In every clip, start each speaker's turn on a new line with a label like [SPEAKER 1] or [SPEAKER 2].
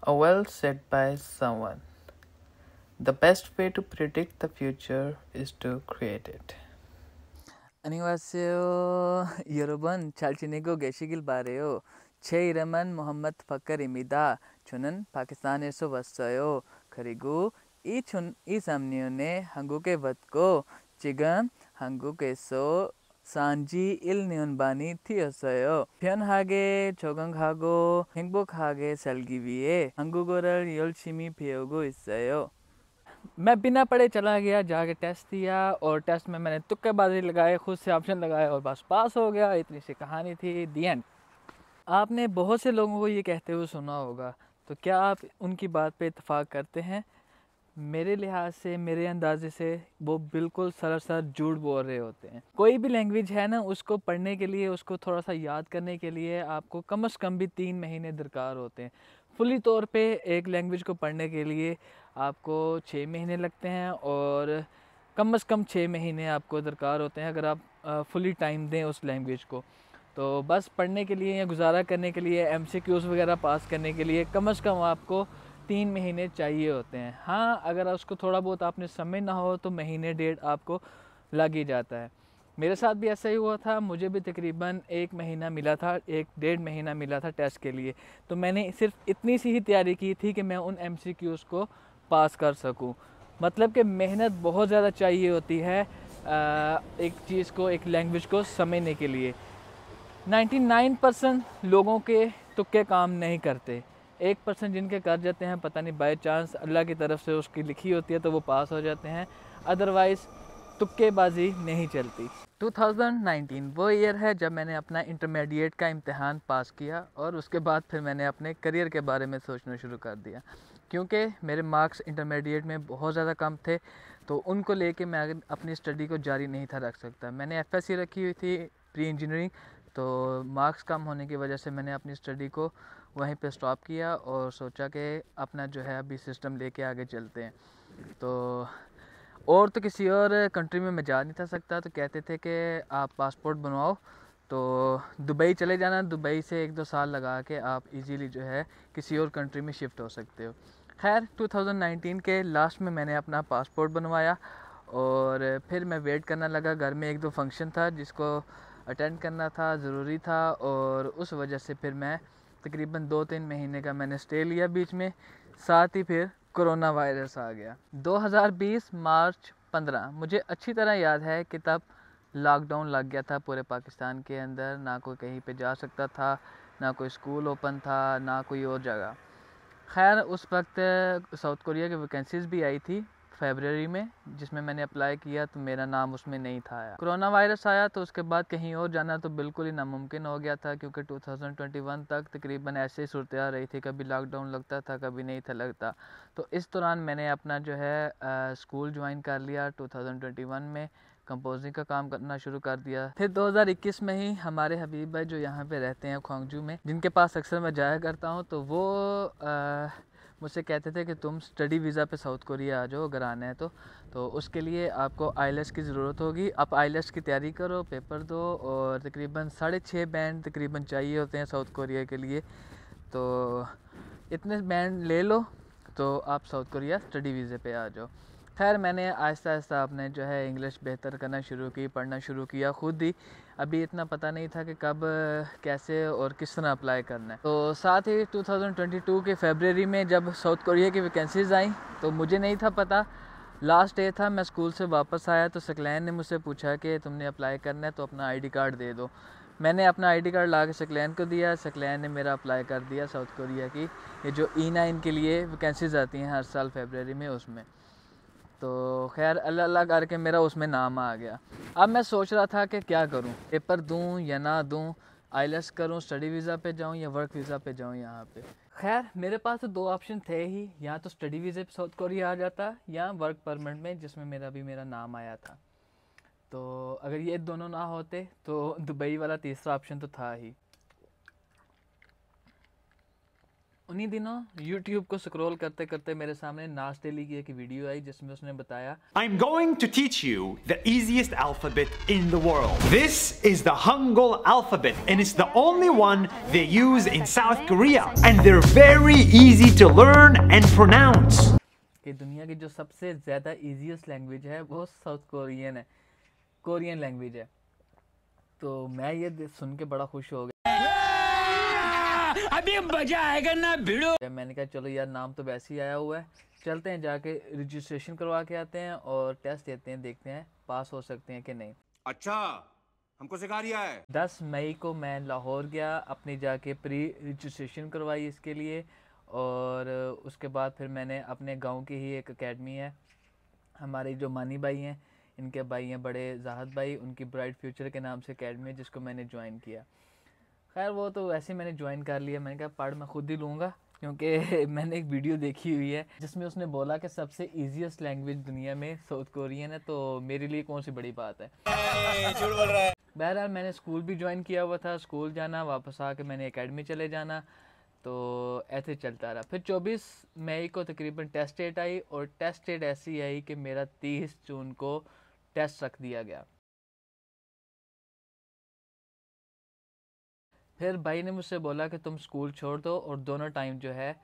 [SPEAKER 1] Well said by someone. The best way to predict the future is to create it.
[SPEAKER 2] 안녕하세요. 여러분 잘 지내고 계시길 바래요. 제 이름은 모함med 파카입니다. 저는 파키스탄에서 왔어요. 그리고 2023년에 한국에 왔고 지금 한국에서 산지 1년 반이 되었어요. 편하게 적응하고 행복하게 살기 위해 한국어를 열심히 배우고 있어요. मैं बिना पढ़े चला गया, जाके टेस्ट दिया और टेस्ट में मैंने तुक्केबाजी लगाए, खुद से ऑप्शन लगाए और बस पास हो गया। इतनी सी कहानी थी, दी एंड। आपने बहुत से लोगों को ये कहते हुए सुना होगा, तो क्या आप उनकी बात पे इत्तेफाक करते हैं? मेरे लिहाज से, मेरे अंदाजे से वो बिल्कुल सरासर झूठ बोल रहे होते हैं। कोई भी लैंग्वेज है ना, उसको पढ़ने के लिए, उसको थोड़ा सा याद करने के लिए आपको कम से कम भी 3 महीने दरकार होते हैं। फुली तौर पे एक लैंग्वेज को पढ़ने के लिए आपको 6 महीने लगते हैं और कम से कम 6 महीने आपको दरकार होते हैं अगर आप फुली टाइम दें उस लैंग्वेज को। तो बस पढ़ने के लिए या गुजारा करने के लिए, MCQs वगैरह पास करने के लिए कम से कम आपको 3 महीने चाहिए होते हैं। हाँ, अगर उसको थोड़ा बहुत आपने समझना हो तो महीने डेढ़ आपको लग ही जाता है। मेरे साथ भी ऐसा ही हुआ था, मुझे भी तकरीबन 1 महीना मिला था, 1 डेढ़ महीना मिला था टेस्ट के लिए। तो मैंने सिर्फ इतनी सी ही तैयारी की थी कि मैं उन MCQs को पास कर सकूं। मतलब कि मेहनत बहुत ज़्यादा चाहिए होती है एक चीज़ को, एक लैंग्वेज को समझने के लिए। 99% लोगों के तुक्के काम नहीं करते। 1% जिनके कर जाते हैं, पता नहीं बाय चांस अल्लाह की तरफ से उसकी लिखी होती है तो वो पास हो जाते हैं, अदरवाइज़ तुक्केबाजी नहीं चलती। 2019 वो ईयर है जब मैंने अपना इंटरमीडिएट का इम्तिहान पास किया और उसके बाद फिर मैंने अपने करियर के बारे में सोचना शुरू कर दिया, क्योंकि मेरे मार्क्स इंटरमीडिएट में बहुत ज़्यादा कम थे। तो उनको लेके मैं अपनी स्टडी को जारी नहीं था रख सकता। मैंने FSC रखी हुई थी, प्री इंजीनियरिंग। तो मार्क्स कम होने की वजह से मैंने अपनी स्टडी को वहीं पे स्टॉप किया और सोचा कि अपना जो है अभी सिस्टम लेके आगे चलते हैं। तो और तो किसी और कंट्री में मैं जा नहीं था सकता, तो कहते थे कि आप पासपोर्ट बनवाओ तो दुबई चले जाना, दुबई से 1-2 साल लगा के आप इजीली जो है किसी और कंट्री में शिफ्ट हो सकते हो। खैर 2019 के लास्ट में मैंने अपना पासपोर्ट बनवाया और फिर मैं वेट करना लगा। घर में 1-2 फंक्शन था जिसको अटेंड करना था, ज़रूरी था, और उस वजह से फिर मैं तकरीबन 2-3 महीने का मैंने स्टे लिया बीच में। साथ ही फिर कोरोना वायरस आ गया 2020 मार्च 15। मुझे अच्छी तरह याद है कि तब लॉकडाउन लग गया था पूरे पाकिस्तान के अंदर, ना कोई कहीं पे जा सकता था, ना कोई स्कूल ओपन था, ना कोई और जगह। खैर उस वक्त साउथ कोरिया की वैकेंसीज़ भी आई थी फरवरी में, जिसमें मैंने अप्लाई किया तो मेरा नाम उसमें नहीं था आया। कोरोना वायरस आया तो उसके बाद कहीं और जाना तो बिल्कुल ही नामुमकिन हो गया था, क्योंकि 2021 तक तकरीबन ऐसे ही सूरत आ रही थी, कभी लॉकडाउन लगता था, कभी नहीं था लगता। तो इस दौरान मैंने अपना जो है स्कूल ज्वाइन कर लिया 2021 में, कंपोजिंग का काम करना शुरू कर दिया। फिर 2021 में ही हमारे हबीब भाई जो यहाँ पे रहते हैं ख्वांगजू में, जिनके पास अक्सर मैं जाया करता हूँ, तो वो मुझसे कहते थे कि तुम स्टडी वीज़ा पे साउथ कोरिया आ जाओ अगर आना है तो उसके लिए आपको आईलेट्स की ज़रूरत होगी। आप आईलेट्स की तैयारी करो, पेपर दो, और तकरीबन 6.5 बैंड तकरीबन चाहिए होते हैं साउथ कोरिया के लिए। तो इतने बैंड ले लो तो आप साउथ कोरिया स्टडी वीज़े पे आ जाओ। खैर मैंने आहिस्ता आहिस्ता अपने जो है इंग्लिश बेहतर करना शुरू की, पढ़ना शुरू किया खुद ही। अभी इतना पता नहीं था कि कब कैसे और किस तरह अप्लाई करना है। तो साथ ही 2022 के फरवरी में जब साउथ कोरिया की वैकेंसीज़ आई तो मुझे नहीं था पता, लास्ट डे था, मैं स्कूल से वापस आया तो सकलैन ने मुझसे पूछा कि तुमने अप्लाई करना है तो अपना ID कार्ड दे दो। मैंने अपना ID कार्ड ला के सकलैन को दिया, सकलैन ने मेरा अप्लाई कर दिया साउथ कोरिया की, ये जो E9 के लिए वैकेंसीज़ आती हैं हर साल फरवरी में, उसमें। तो खैर अल्लाह अल्लाह करके मेरा उसमें नाम आ गया। अब मैं सोच रहा था कि क्या करूं, पेपर दूं या ना दूं, आईलेट्स करूं, स्टडी वीज़ा पे जाऊं या वर्क वीज़ा पे जाऊं यहाँ पे। खैर मेरे पास तो 2 ऑप्शन थे ही, या तो स्टडी वीज़ा पे साउथ कोरिया आ जाता या वर्क परमिट में, जिसमें मेरा नाम आया था। तो अगर ये दोनों ना होते तो दुबई वाला तीसरा ऑप्शन तो था ही। उन्हीं दिनों YouTube को स्क्रॉल करते करते मेरे सामने नाश डेली की एक वीडियो आई जिसमें उसने बताया
[SPEAKER 3] I'm going to teach you the easiest alphabet in the world. This is the Hangul alphabet and it's the only one they use in South Korea and they're very easy to learn and pronounce.
[SPEAKER 2] कि दुनिया की जो सबसे ज़्यादा easiest language है वो south Korean है, Korean language है। तो मैं ये सुन के बड़ा खुश हो गया। अभी मजा आएगा ना भिड़ो। मैंने कहा चलो यार नाम तो वैसे ही आया हुआ है, चलते हैं जाके रजिस्ट्रेशन करवा के आते हैं और टेस्ट देते हैं, देखते हैं पास हो सकते हैं कि नहीं।
[SPEAKER 4] अच्छा, हमको सिखा रिया है।
[SPEAKER 2] 10 मई को मैं लाहौर गया, अपनी जाके प्री रजिस्ट्रेशन करवाई इसके लिए, और उसके बाद फिर मैंने अपने गांव की ही एक एकेडमी है, हमारे जो मानी भाई हैं, इनके भाई हैं बड़े जाहद भाई, उनकी ब्राइट फ्यूचर के नाम से एकेडमी है जिसको मैंने ज्वाइन किया। खैर वो तो वैसे मैंने ज्वाइन कर लिया, मैंने कहा पढ़ मैं खुद ही लूँगा, क्योंकि मैंने एक वीडियो देखी हुई है जिसमें उसने बोला कि सबसे ईजीएस्ट लैंग्वेज दुनिया में साउथ कोरियन है, तो मेरे लिए कौन सी बड़ी बात है। झूठ बोल रहा है। बहरहाल मैंने स्कूल भी ज्वाइन किया हुआ था, स्कूल जाना, वापस आके मैंने एकेडमी चले जाना, तो ऐसे चलता रहा। फिर 24 मई को तकरीबन टेस्ट डेट आई, और टेस्ट डेट ऐसी आई कि मेरा 30 जून को टेस्ट रख दिया गया। फिर भाई ने मुझसे बोला कि तुम स्कूल छोड़ दो और दोनों टाइम जो है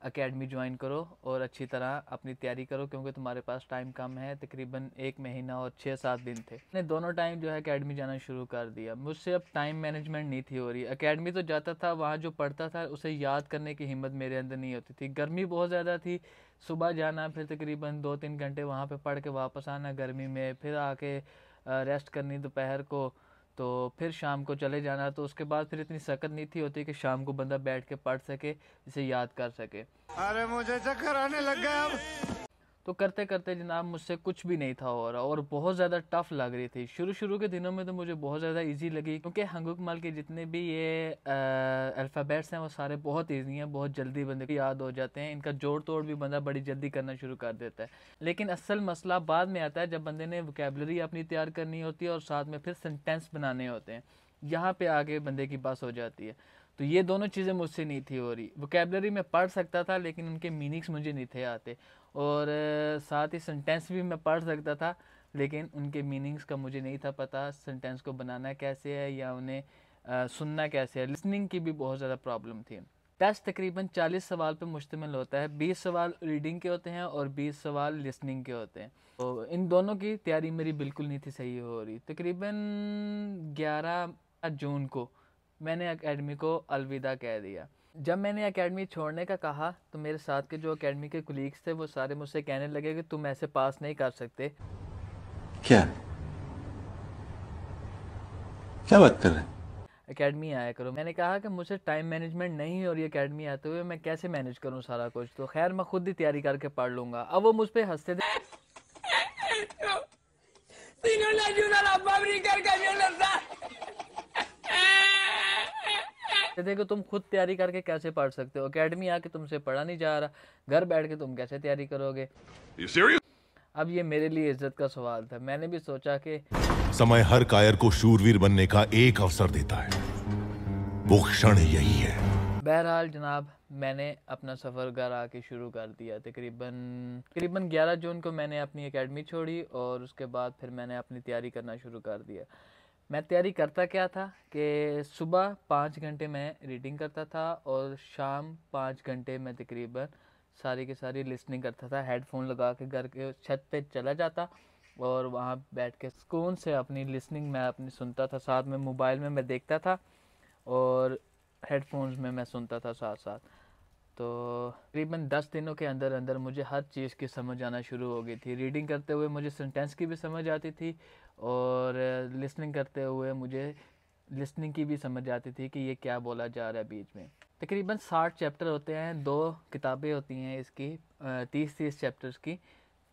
[SPEAKER 2] एकेडमी ज्वाइन करो और अच्छी तरह अपनी तैयारी करो, क्योंकि तुम्हारे पास टाइम कम है, तकरीबन 1 महीना और 6-7 दिन थे। मैंने दोनों टाइम जो है एकेडमी जाना शुरू कर दिया। मुझसे अब टाइम मैनेजमेंट नहीं थी हो रही। एकेडमी तो जाता था, वहाँ जो पढ़ता था उसे याद करने की हिम्मत मेरे अंदर नहीं होती थी। गर्मी बहुत ज़्यादा थी, सुबह जाना, फिर तकरीबन 2-3 घंटे वहाँ पर पढ़ के वापस आना गर्मी में, फिर आके रेस्ट करनी दोपहर को, तो फिर शाम को चले जाना। तो उसके बाद फिर इतनी सकत नहीं थी होती कि शाम को बंदा बैठ के पढ़ सके, इसे याद कर सके।
[SPEAKER 4] अरे मुझे चक्कर आने लग गया अब।
[SPEAKER 2] तो करते करते जनाब मुझसे कुछ भी नहीं था हो रहा, और बहुत ज़्यादा टफ लग रही थी। शुरू के दिनों में तो मुझे बहुत ज़्यादा इजी लगी, क्योंकि हंगुकमल के जितने भी ये अल्फ़ाबेट्स हैं वो सारे बहुत इजी हैं, बहुत जल्दी बंदे को याद हो जाते हैं। इनका जोड़ तोड़ भी बंदा बड़ी जल्दी करना शुरू कर देता है। लेकिन असल मसला बाद में आता है, जब बंदे ने वोकैबुलरी अपनी तैयार करनी होती है और साथ में फिर सेंटेंस बनाने होते हैं, यहाँ पर आगे बंदे की बस हो जाती है। तो ये दोनों चीज़ें मुझसे नहीं थी हो रही। वोकैबुलरी में पढ़ सकता था लेकिन उनके मीनिंग्स मुझे नहीं थे आते, और साथ ही सेंटेंस भी मैं पढ़ सकता था लेकिन उनके मीनिंग्स का मुझे नहीं था पता, सेंटेंस को बनाना कैसे है या उन्हें सुनना कैसे है। लिसनिंग की भी बहुत ज़्यादा प्रॉब्लम थी। टेस्ट तकरीबन 40 सवाल पर मुश्तमिल होता है, 20 सवाल रीडिंग के होते हैं और 20 सवाल लिसनिंग के होते हैं। तो इन दोनों की तैयारी मेरी बिल्कुल नहीं थी सही हो रही। तकरीबन 11 जून को मैंने एकेडमी को अलविदा कह दिया। जब मैंने एकेडमी छोड़ने का कहा तो मेरे साथ के जो एकेडमी के कुलीग्स थे वो सारे मुझसे कहने लगे कि तुम ऐसे पास नहीं कर सकते।
[SPEAKER 5] क्या क्या बात कर रहे हैं?
[SPEAKER 2] एकेडमी आया करो। मैंने कहा कि मुझसे टाइम मैनेजमेंट नहीं हो रही एकेडमी आते हुए, मैं कैसे मैनेज करूं सारा कुछ, तो खैर मैं खुद ही तैयारी करके पढ़ लूँगा। अब वो मुझ पर हंसते थे कि तुम खुद तैयारी करके कैसे पढ़ सकते हो, एकेडमी आके तुमसे पढ़ा नहीं जा रहा, घर बैठ के तुम कैसे तैयारी करोगे। अब ये मेरे लिए इज्जत का सवाल था। मैंने भी सोचा कि
[SPEAKER 5] समय हर कायर को शूरवीर बनने का एक अवसर देता है, वो क्षण यही है।
[SPEAKER 2] बहरहाल जनाब मैंने अपना सफ़र घर आके शुरू कर दिया। तकरीबन 11 जून को मैंने अपनी एकेडमी छोड़ी और उसके बाद फिर मैंने अपनी तैयारी करना शुरू कर दिया। मैं तैयारी करता क्या था कि सुबह 5 घंटे मैं रीडिंग करता था और शाम 5 घंटे मैं तकरीबन सारी की सारी लिसनिंग करता था। हेडफोन लगा के घर के छत पे चला जाता और वहाँ बैठ के सुकून से अपनी लिसनिंग मैं अपनी सुनता था, साथ में मोबाइल में मैं देखता था और हेडफोन्स में मैं सुनता था साथ साथ। तो तकरीबन 10 दिनों के अंदर अंदर मुझे हर चीज़ की समझ आना शुरू हो गई थी। रीडिंग करते हुए मुझे सेंटेंस की भी समझ आती थी और लिसनिंग करते हुए मुझे लिसनिंग की भी समझ आती थी कि ये क्या बोला जा रहा है बीच में। तकरीबन 60 चैप्टर होते हैं, 2 किताबें होती हैं इसकी 30 चैप्टर्स की।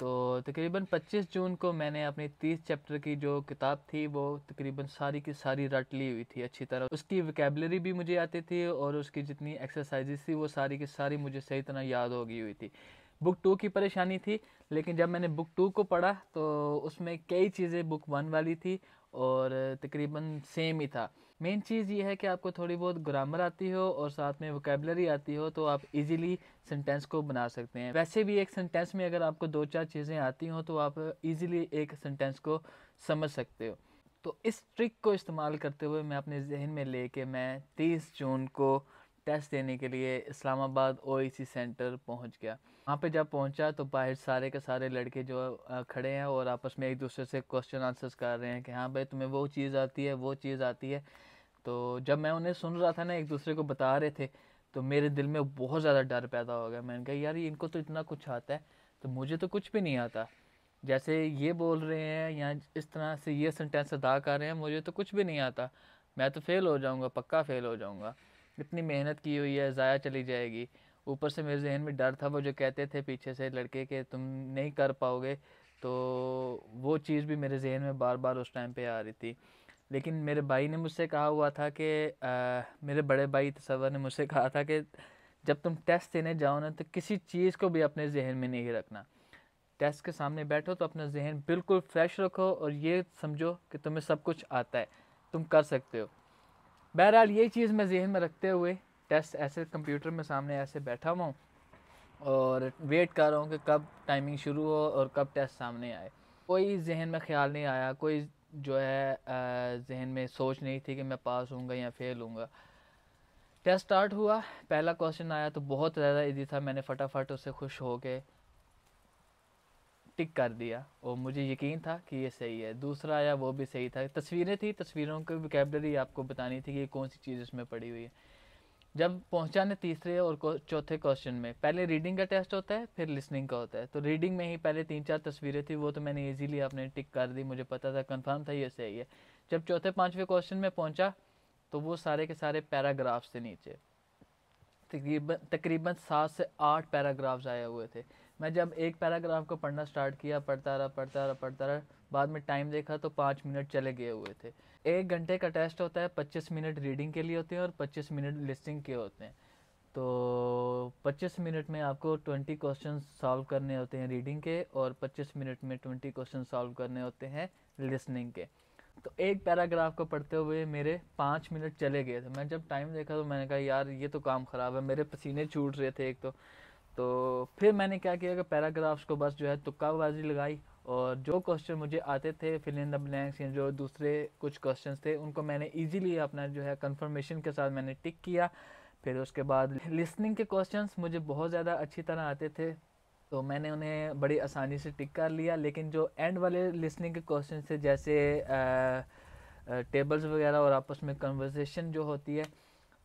[SPEAKER 2] तो तकरीबन 25 जून को मैंने अपनी 30 चैप्टर की जो किताब थी वो तकरीबन सारी की सारी रट ली हुई थी अच्छी तरह। उसकी वोकैबुलरी भी मुझे आती थी और उसकी जितनी एक्सरसाइजेस थी वो सारी की सारी मुझे सही तरह याद हो गई हुई थी। बुक 2 की परेशानी थी, लेकिन जब मैंने बुक 2 को पढ़ा तो उसमें कई चीज़ें बुक 1 वाली थी और तकरीबन सेम ही था। मेन चीज़ ये है कि आपको थोड़ी बहुत ग्रामर आती हो और साथ में वोकेबलरी आती हो तो आप इजीली सेंटेंस को बना सकते हैं। वैसे भी एक सेंटेंस में अगर आपको 2-4 चीज़ें आती हों तो आप इजीली एक सेंटेंस को समझ सकते हो। तो इस ट्रिक को इस्तेमाल करते हुए मैं अपने जहन में लेके मैं 30 जून को टेस्ट देने के लिए इस्लामाबाद ओईसी सेंटर पहुंच गया। वहाँ पे जब पहुंचा तो बाहर सारे के सारे लड़के जो खड़े हैं और आपस में एक दूसरे से क्वेश्चन आंसर्स कर रहे हैं कि हाँ भाई तुम्हें वो चीज़ आती है, वो चीज़ आती है। तो जब मैं उन्हें सुन रहा था ना, एक दूसरे को बता रहे थे, तो मेरे दिल में बहुत ज़्यादा डर पैदा हो गया। मैंने कहा यार इनको तो इतना कुछ आता है तो मुझे तो कुछ भी नहीं आता। जैसे ये बोल रहे हैं या इस तरह से ये सेंटेंस अदा कर रहे हैं, मुझे तो कुछ भी नहीं आता, मैं तो फेल हो जाऊंगा, पक्का फेल हो जाऊंगा। इतनी मेहनत की हुई है ज़ाया चली जाएगी। ऊपर से मेरे जहन में डर था, वो जो कहते थे पीछे से लड़के के तुम नहीं कर पाओगे, तो वो चीज़ भी मेरे जहन में बार बार उस टाइम पे आ रही थी। लेकिन मेरे भाई ने मुझसे कहा हुआ था कि मेरे बड़े भाई तसव्वुर ने मुझसे कहा था कि जब तुम टेस्ट देने जाओ ना तो किसी चीज़ को भी अपने जहन में नहीं रखना। टेस्ट के सामने बैठो तो अपना जहन बिल्कुल फ्रेश रखो और ये समझो कि तुम्हें सब कुछ आता है, तुम कर सकते हो। बहरहाल यही चीज़ मैं जहन में रखते हुए टेस्ट ऐसे कंप्यूटर में सामने ऐसे बैठा हुआ हूँ और वेट कर रहा हूँ कि कब टाइमिंग शुरू हो और कब टेस्ट सामने आए। कोई जहन में ख्याल नहीं आया, कोई जो है जहन में सोच नहीं थी कि मैं पास होऊंगा या फेल होऊंगा। टेस्ट स्टार्ट हुआ, पहला क्वेश्चन आया तो बहुत ज़्यादा इजी था, मैंने फटाफट उससे खुश हो के टिक कर दिया और मुझे यकीन था कि ये सही है। दूसरा आया, वो भी सही था। तस्वीरें थी, तस्वीरों की वोकैबुलरी आपको बतानी थी कि ये कौन सी चीज़ इसमें पड़ी हुई है। जब पहुंचा ने तीसरे और चौथे क्वेश्चन में, पहले रीडिंग का टेस्ट होता है फिर लिसनिंग का होता है। तो रीडिंग में ही पहले 3-4 तस्वीरें थी, वो तो मैंने इजीली अपने टिक कर दी, मुझे पता था, कंफर्म था ये सही है। जब चौथे 5वें क्वेश्चन में पहुंचा तो वो सारे के सारे पैराग्राफ्स थे नीचे, तकरीबन 7 से 8 पैराग्राफ्स आए हुए थे। मैं जब एक पैराग्राफ को पढ़ना स्टार्ट किया, पढ़ता रहा, बाद में टाइम देखा तो 5 मिनट चले गए हुए थे। 1 घंटे का टेस्ट होता है, 25 मिनट रीडिंग के लिए होते हैं और 25 मिनट लिसनिंग के होते हैं। तो 25 मिनट में आपको 20 क्वेश्चन सॉल्व करने होते हैं रीडिंग के और 25 मिनट में 20 क्वेश्चन सॉल्व करने होते हैं लिसनिंग के। तो एक पैराग्राफ को पढ़ते हुए मेरे 5 मिनट चले गए थे। मैं जब टाइम देखा तो मैंने कहा यार ये तो काम ख़राब है, मेरे पसीने छूट रहे थे एक तो फिर मैंने क्या किया कि पैराग्राफ्स को बस जो है तुक्काबाजी लगाई और जो क्वेश्चन मुझे आते थे, फिल इन द ब्लैंक्स या जो दूसरे कुछ क्वेश्चंस थे, उनको मैंने इजीली अपना जो है कंफर्मेशन के साथ मैंने टिक किया। फिर उसके बाद लिसनिंग के क्वेश्चंस मुझे बहुत ज़्यादा अच्छी तरह आते थे तो मैंने उन्हें बड़ी आसानी से टिक कर लिया। लेकिन जो एंड वाले लिसनिंग के क्वेश्चन थे, जैसे टेबल्स वगैरह और आपस में कन्वर्सेशन जो होती है,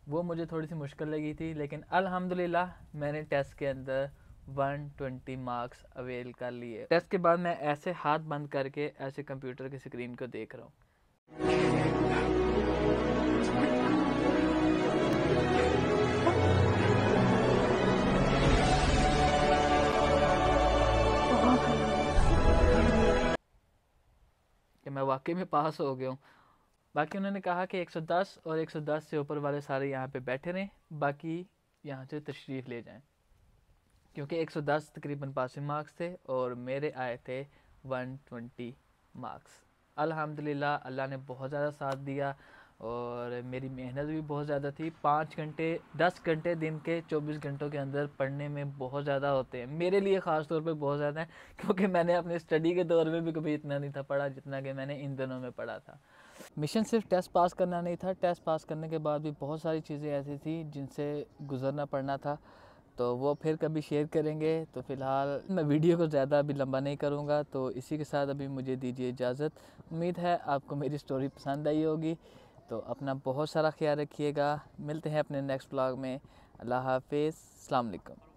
[SPEAKER 2] वो मुझे थोड़ी सी मुश्किल लगी थी। लेकिन अल्हम्दुलिल्लाह मैंने टेस्ट के अंदर 120 मार्क्स अवेल कर लिए। टेस्ट के बाद मैं ऐसे हाथ बंद करके ऐसे कंप्यूटर की स्क्रीन को देख रहा हूँ। कि मैं वाकई में पास हो गया हूँ। बाकी उन्होंने कहा कि 110 और 110 से ऊपर वाले सारे यहाँ पे बैठे रहें, बाकी यहाँ से तशरीफ़ ले जाएं, क्योंकि 110 तकरीबन पासिंग मार्क्स थे और मेरे आए थे 120 मार्क्स। अल्हम्दुलिल्लाह अल्लाह ने बहुत ज़्यादा साथ दिया और मेरी मेहनत भी बहुत ज़्यादा थी। 5 घंटे 10 घंटे दिन के 24 घंटों के अंदर पढ़ने में बहुत ज़्यादा होते हैं, मेरे लिए ख़ास तौर पे बहुत ज़्यादा है, क्योंकि मैंने अपने स्टडी के दौर में भी कभी इतना नहीं था पढ़ा जितना कि मैंने इन दिनों में पढ़ा था। मिशन सिर्फ टेस्ट पास करना नहीं था, टेस्ट पास करने के बाद भी बहुत सारी चीज़ें ऐसी थी जिनसे गुजरना पड़ना था, तो वो फिर कभी शेयर करेंगे। तो फ़िलहाल मैं वीडियो को ज़्यादा अभी लंबा नहीं करूँगा, तो इसी के साथ अभी मुझे दीजिए इजाज़त। उम्मीद है आपको मेरी स्टोरी पसंद आई होगी। तो अपना बहुत सारा ख्याल रखिएगा, मिलते हैं अपने नेक्स्ट व्लॉग में। अल्लाह हाफिज़, अस्सलाम वालेकुम।